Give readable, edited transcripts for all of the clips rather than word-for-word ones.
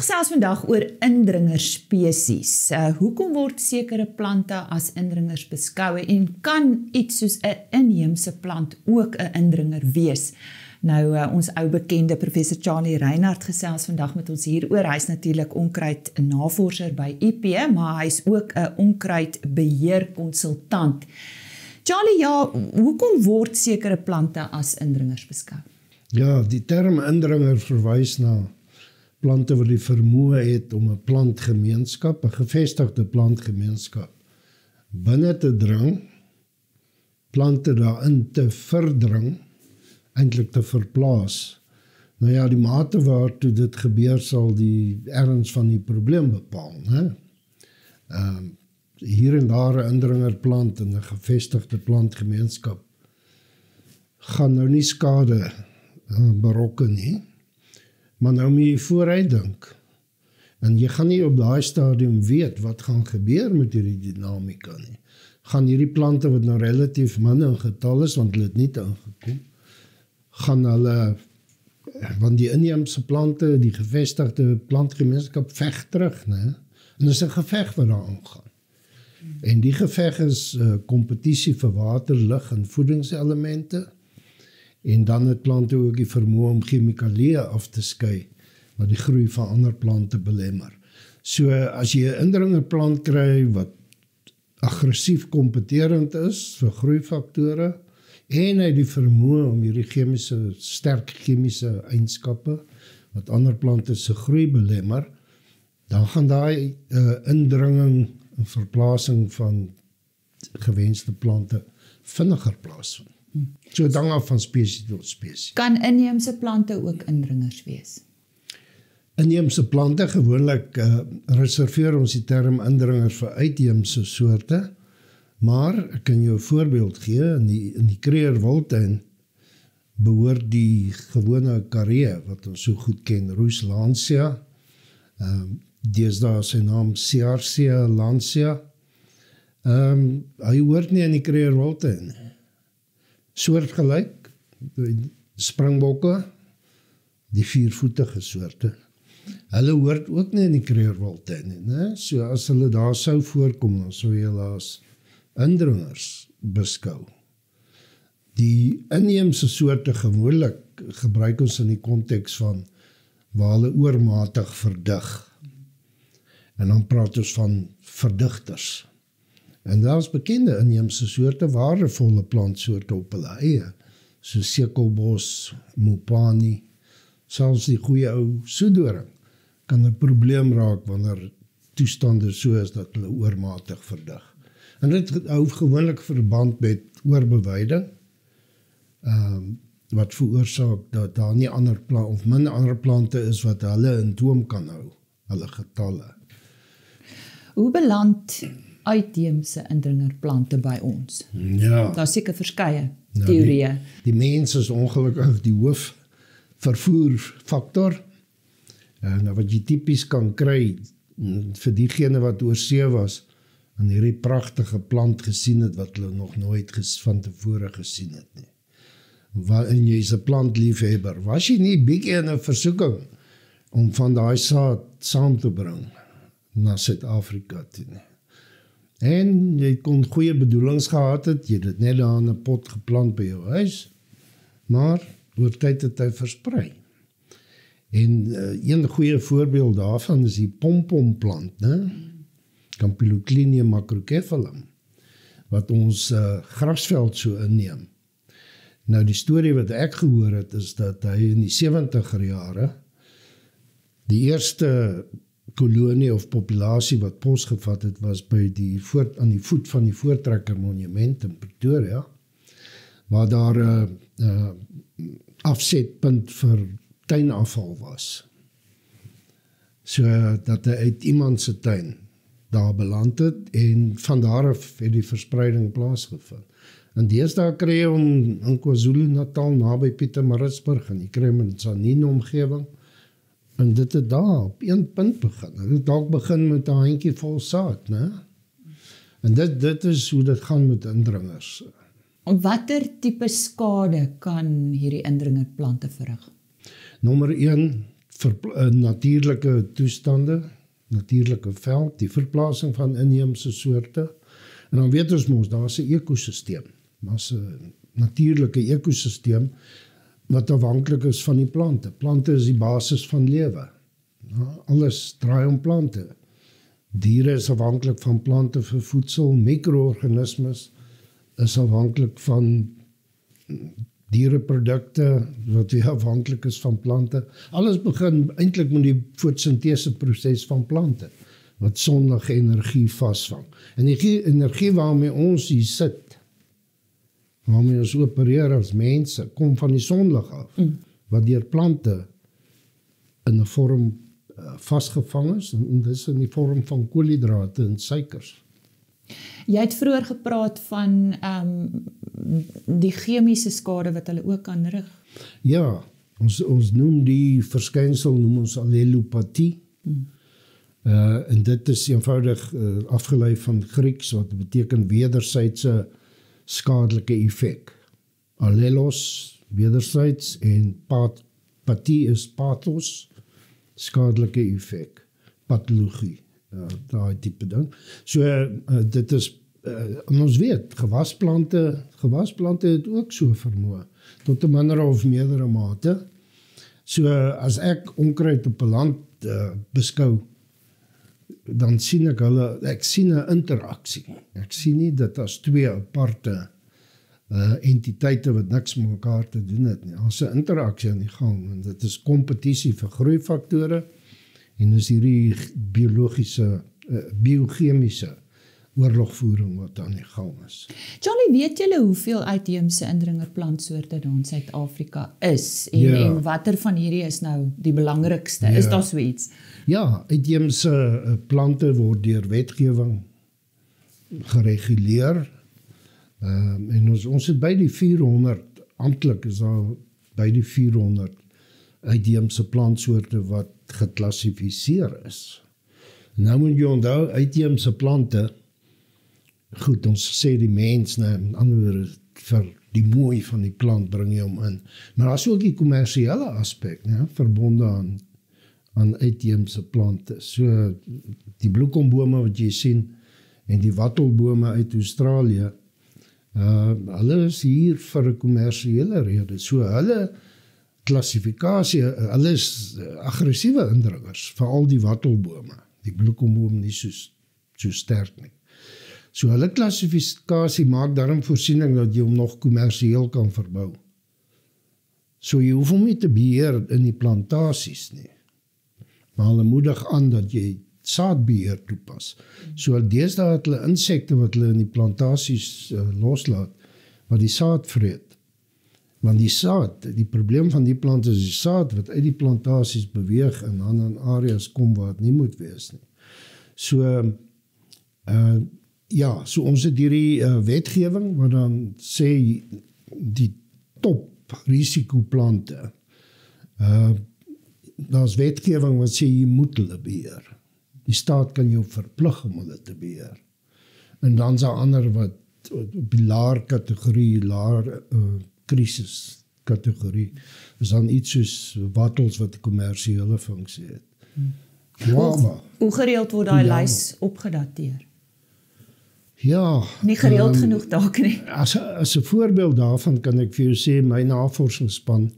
gesels vandag oor indringerspesies. Hoekom word sekere plante as indringers beskou en kan iets soos 'n inheemse plant ook 'n indringer wees? Nou, ons ou bekende professor Charlie Reinhardt gesels vandag met ons hieroor. Hy's natuurlik onkruidnavorser by IP, maar hy's ook 'n onkruidbeheerkonsultant. Charlie, ja, hoekom word sekere plante as indringers beskou? Ja, die term indringer verwys na plante wat die vermoë het om 'n plantgemeenskap, 'n gevestigde plantgemeenskap, binne te dring, plante daarin te verdring, eintlik te verplaas. Nou ja, die mate waartoe dit gebeur sal die erns van die probleem bepaal, né? Hier en daar 'n indringerplant in 'n gevestigde plantgemeenskap gaan nou nie skade berokken nie, maar nou moet jy vooruit dink. En jy gaan nie op daai stadium weet wat gaan gebeur met hierdie dinamika nie. Gaan hierdie plante wat nou relatief min in getal is, want hulle het nie ingekom, gaan hulle, want die inheemse plante, die gevestigde plantgemeenskap veg terug, né? En dit is 'n geveg wat daar aangaan. En die geveg is kompetisie vir water, lig en voedingselemente. En dan het plante ook die vermoë om chemikalieë af te skei, wat die groei van ander plante belemmer. So as jy 'n indringerplant kry wat aggressief kompeterend is vir groeifaktore, en hy het die vermoë om hierdie sterk chemiese eienskappe, wat ander plante se groei belemmer, dan gaan daai indringing en verplasing van gewenste plante vinniger plaasvind. So het hang af van spesies tot spesies. Kan inheemse plante ook indringers wees? Inheemse plante, gewoonlik reserveer ons die term indringers vir uitheemse soorte, maar ek kan jou 'n voorbeeld gee, in die Krugerwildtuin behoort die gewone karee, wat ons so goed ken, Rhus lancea, deesdae sy naam Ciarcia lancea, hy hoort nie in die Krugerwildtuin nie. Soortgelyk, springbokke, die viervoetige soorte, hulle hoort ook nie in die Krugerwildtuin nie, né? So as hulle daar sou voorkom, dan sou jy hulle as indringers beskou. Die inheemse soorte gewoonlik gebruik ons in die konteks van waar hulle oormatig verdig. En dan praat ons van verdigters. En daar is bekende inheemse soorte, waardevolle plantsoorte op hulle eie, so sekelbos, mopani, selfs die goeie ou soedoring, kan 'n probleem raak wanneer toestande so is dat hulle oormatig verdig. En dit hou gewoonlik verband met oorbeweiding, wat veroorsaak dat daar nie ander plante of minder ander plante is wat hulle in toom kan hou, hulle getalle. Hoe beland uitheemse indringerplante by ons? Ja. Daar is seker verskeie teorieë. Die mens is ongelukkig die hoofvervoerfaktor. En wat jy tipies kan kry, vir diegene wat oor see was, en hierdie pragtige plant gesien het, wat hulle nog nooit van tevore gesien het nie. En jy is 'n plantliefhebber, was jy nie bietjie in 'n versoeking om van daai saad saam te bring na Suid-Afrika toe nie. En jy kon goeie bedoelings gehad het, jy het dit net daar in 'n pot geplant by jou huis, maar oor tyd het hy versprei. En een goeie voorbeeld daarvan is die pompomplant, né? Campyloclinia macrocephalum, wat ons grasveld so inneem. Nou die storie wat ek gehoor het, is dat hy in die 70er jare, die eerste kolonie of populasie wat posgevat het, was by aan die voet van die Voortrekker Monument in Pretoria, waar daar 'n afsetpunt vir tuinafval was. So dat hy uit iemand se tuin daar beland het, en van daar af het die verspreiding plaasgevind. En deesdae kry jy hom in KwaZulu-Natal, naby Pietermaritzburg, en jy kry hom in Tzaneen omgewing, en dit het daar op een punt begin. Dit het dalk begin met 'n handjie vol saad, né? En dit is hoe dit gaan met indringers. Watter tipe skade kan hierdie indringerplante verrig? Nommer 1, natuurlike toestande, natuurlike veld, die verplasing van inheemse soorte. En dan weet ons mos, daar is 'n ekosisteem. Daar's 'n natuurlike ekosisteem wat afhanklik is van die plante. Plante is die basis van lewe. Ja, alles draai om plante. Diere is afhanklik van plante vir voedsel, mikroorganismes is afhanklik van diereprodukte wat weer afhanklik is van plante. Alles begin eintlik met die fotosintese proses van plante wat sonlige energie vasvang. En die energie waarmee ons hier sit, waarmee ons opereer as mense, kom van die sonlig af, wat deur plante in 'n vorm vasgevang is, en dis in die vorm van koolhidrate en suikers. Jy het vroeër gepraat van die chemiese skade wat hulle ook kan rig. Ja, ons noem die verskynsel noem ons allelopatie. En dit is eenvoudig afgelei van Grieks wat beteken wederwysige skadelike effek. Allelos, wederwyds, en patie is pathos, skadelike effek, patologie, daai tipe ding. So dit is en ons weet, gewasplante het ook so vermoë, tot 'n minder of meerdere mate. So as ek onkruid op 'n land beskou, dan sien ek sien 'n interaksie. Ek sien nie dit as twee aparte entiteite wat niks met mekaar te doen het nie. Daar's 'n interaksie aan die gang en dit is kompetisie vir groeifaktore en is hierdie biologiese, biochemiese oorlogvoering wat aan die gang is. Charlie, weet julle hoeveel uitheemse indringerplantsoorte daar in Suid-Afrika is? En watter van hierdie is nou die belangrikste? Is daar so iets? Ja, uitheemse plante word deur wetgewing gereguleer. En ons het by die 400, amptelik is daar by die 400 uitheemse plantsoorte wat geklassifiseer is. Nou moet jy onthou, uitheemse plante, goed, ons sê die mens, in ander woorde, vir die mooi van die plant bring jy hom in. Maar daar is ook die kommersiële aspek, verbonde aan uitheemse plante. So die bloekombome wat jy sien en die wattelbome uit Australië, hulle is hier vir 'n kommersiële rede. So hulle klassifikasie, hulle is aggressiewe indringers, veral die wattelbome. Die bloekomboom nie so sterk nie. So hulle klassifikasie maak daarom voorsiening dat jy hom nog kommersieel kan verbou. So jy hoef hom nie te beheer in die plantasies nie. Maar hulle moedig aan dat jy saadbeheer toepas. So deesdae het hulle insekte wat hulle in die plantasies loslaat, wat die saad vreet. Want die saad, die probleem van die plant is die saad wat uit die plantasies beweeg en dan in areas kom waar het nie moet wees nie. So, so ons het hierdie wetgewing wat dan sê die top risikoplante, daar's wetgewing wat sê jy moet hulle beheer. Die staat kan jou verplig om hulle te beheer. En dan is daar ander wat op die laer kategorie, krisis kategorie, is dan iets soos wattels wat 'n kommersiële funksie het. Hoe gereeld word daai lys opgedateer? Ja. Nie gereeld genoeg dalk nie. As 'n voorbeeld daarvan kan ek vir jou sê, my navorsingsspan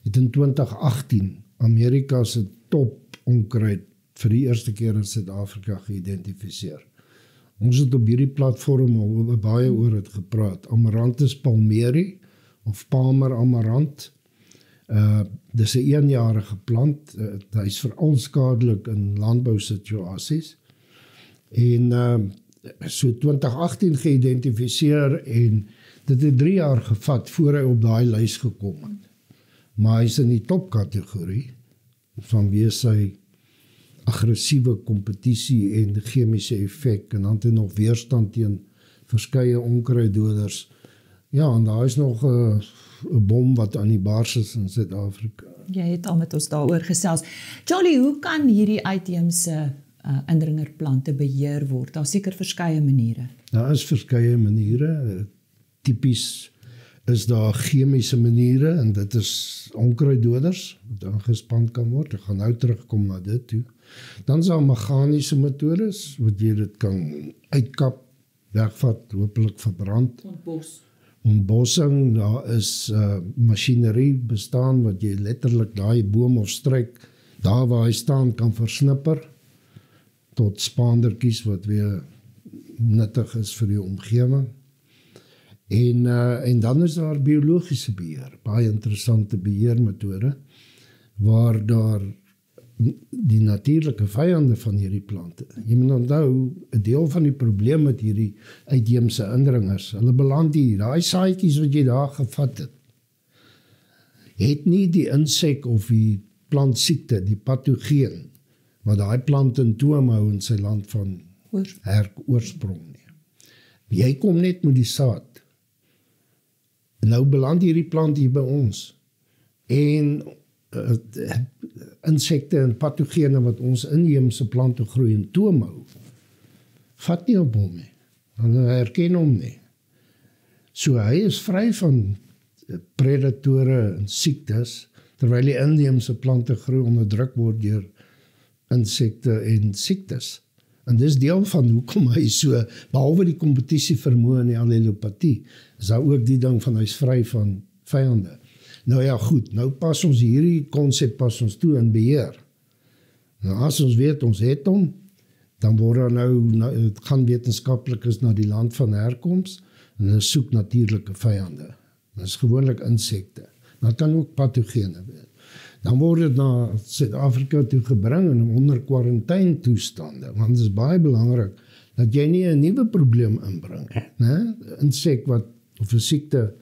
het in 2018 Amerika se top onkruid vir die eerste keer in Suid-Afrika geïdentifiseer. Ons het op hierdie platform al baie oor het gepraat. Amaranthus palmeri of Palmer amarant. Dis 'n eenjarige plant. Hy is veral skadelik in landbousituasies. En so 2018 geïdentifiseer en dit het 3 jaar gevat voor hy op daai lys gekom het. Maar hy is in die topkategorie vanweë sy aggressiewe kompetisie en die chemiese effek en dan het hy nog weerstand teen verskeie onkruiddoders. Ja, en daar is nog 'n bom wat aan die bars is in Suid-Afrika. Jy het al met ons daaroor gesels. Charlie, hoe kan hierdie uitheemse indringerplante beheer word? Daar seker verskeie maniere. Daar is verskeie maniere. Tipies is daar chemiese maniere, en dit is onkruiddoders, wat aangespan kan word. Ek gaan nou terugkom na dit toe. Dan is daar meganiese metodes, wat jy dit kan uitkap, wegvat, hopelik verbrand. Ontbossing, daar is masjinerie bestaan, wat jy letterlik daai boom of struik, daar waar hy staan, kan versnipper, tot spaandertjies, wat weer nuttig is vir die omgewing. En dan is daar biologiese beheer, baie interessante beheermetode, waar daar die natuurlike vyande van hierdie plante. Jy moet onthou, 'n deel van die probleem met hierdie uitheemse indringers, hulle beland hier, daai saadjies wat jy daar gevat het nie die insek of die plantsiekte, die patogeen, wat daai plant in toom hou in sy land van oorsprong nie. Jy kom net met die saad. Nou beland hierdie plant hier by ons. En insekte en patogene wat ons inheemse plante groei en toom hou, vat nie op hom nie. Hulle herken hom nie. So hy is vry van predatore en siektes, terwyl die inheemse plante groei onderdruk word deur insekte en siektes. En dis deel van hoekom hy so, behalwe die kompetisie vermoë en die allelopatie, is daar ook die ding van hy's vry van vyande. Nou ja, goed, nou pas ons hierdie konsep pas ons toe in beheer. Nou as ons weet, ons het hom, dan word daar nou gaan wetenskaplikes na die land van herkoms, en hulle soek natuurlike vyande. Dit is gewoonlik insekte. Maar kan ook patogene wees. Dan word dit na Suid-Afrika toe gebring en onder kwarantyne toestande, want dit is baie belangrik dat jy nie 'n nuwe probleem inbring, né? Insek of 'n siekte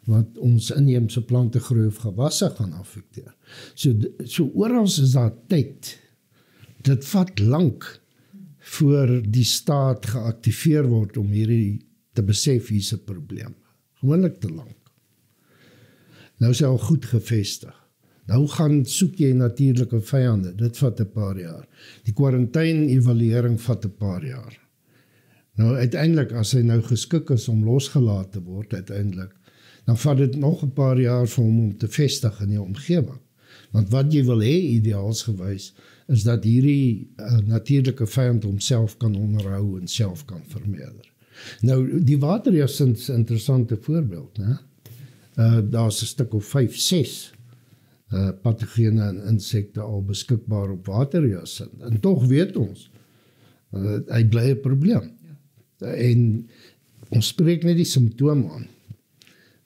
wat ons inheemse plante groei of gewasse gaan affekteer. So oral is daar tyd. Dit vat lank voor die staat geaktiveer word om hierdie te besef hier's 'n probleem. Gewoonlik te lank. Nou is hy al goed gevestig. Nou soek jy natuurlike vyande. Dit vat 'n paar jaar. Die kwarantyne-evaluering vat 'n paar jaar. Nou uiteindelik, as hy nou geskik is om losgelaat te word uiteindelik, dan vat dit nog 'n paar jaar vir hom om te vestig in die omgewing. Want wat jy wil hê, ideaalsgewys, is dat hierdie natuurlike vyand homself kan onderhou en self kan vermeerder. Nou, die waterjasint is 'n interessante voorbeeld, né? Daar's 'n stuk of 5, 6 patogene en insekte al beskikbaar op waterjasint. En tog weet ons, hy bly 'n probleem. En ons spreek net die simptome aan,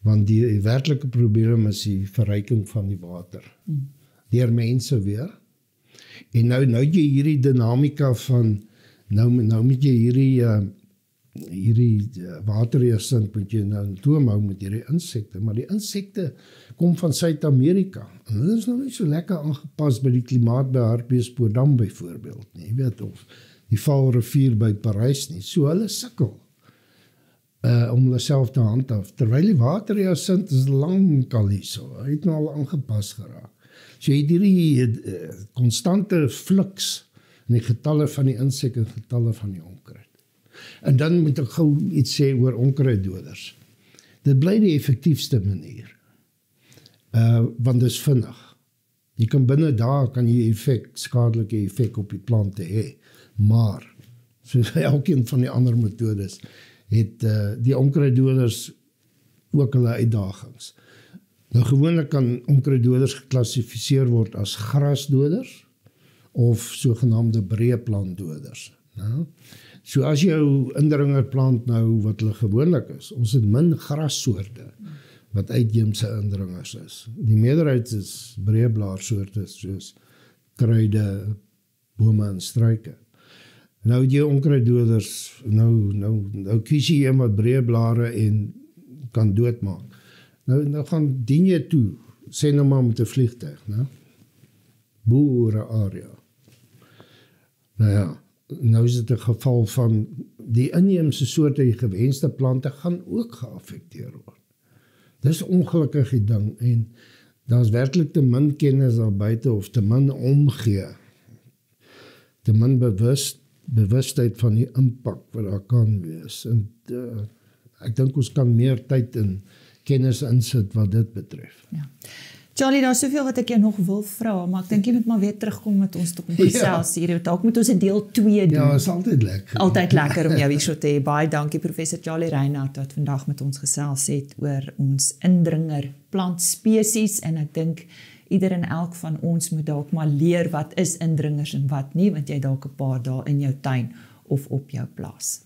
want die werklike probleem is die verryking van die water. Deur mense weer. En nou jy hierdie dinamika van, nou moet jy hierdie waterjasint moet jy nou in toom hou met hierdie insekte, maar die insekte kom van Suid-Amerika, en hulle is nou nie so lekker aangepas by die klimaat by Hartbeespoortdam byvoorbeeld nie, jy weet, of die Vaalrivier by Parys nie, so hulle sukkel om hulle self te handhaaf, terwyl die waterjasint is lank al hierso, hy het nou al aangepas geraak. So jy het hierdie konstante fluks in die getalle van die insek en getalle van die onkruid. En dan moet ek gou iets sê oor onkruiddoders. Dit bly die effektiefste manier, want dit is vinnig. Jy kan binne dae kan jy skadelike effek op die plante hê, maar soos elkeen van die ander metodes het die onkruiddoders ook hulle uitdagings. Nou gewoonlik kan onkruiddoders geklassifiseer word as grasdoders of sogenaamde breë plantdoders. Nou, so as jou indringerplant nou wat hulle gewoonlik is, ons het min grassoorte wat uitheemse indringers is. Die meerderheid is breëblaarsoorte soos kruide, bome en struike. Nou die onkruiddoders, nou kies jy een wat breëblare en kan doodmaak. Nou gaan dien jy toe, sê nou maar met 'n vliegtuig, né? Boere area. Nou ja, nou is dit 'n geval van die inheemse soorte, die gewenste plante gaan ook geaffekteer word. Dis 'n ongelukkige ding en daar's werklik te min kennis daar buite of te min omgee. Te min bewustheid van die impak wat daar kan wees. En ek dink ons kan meer tyd in kennis insit wat dit betref. Ja. Charlie, daar is soveel wat ek jou nog wil vra, maar ek dink jy moet maar weer terugkom met ons tot 'n gesels hier. Dalk moet ons 'n deel 2 doen. Ja, is altyd lekker. Altyd lekker om jou hier so te hê. Baie dankie professor Charlie Reinhardt wat vandag met ons gesels het oor ons indringer plantspesies, en ek dink ieder en elk van ons moet dalk maar leer wat is indringers en wat nie, want jy dalk 'n paar daar in jou tuin of op jou plaas.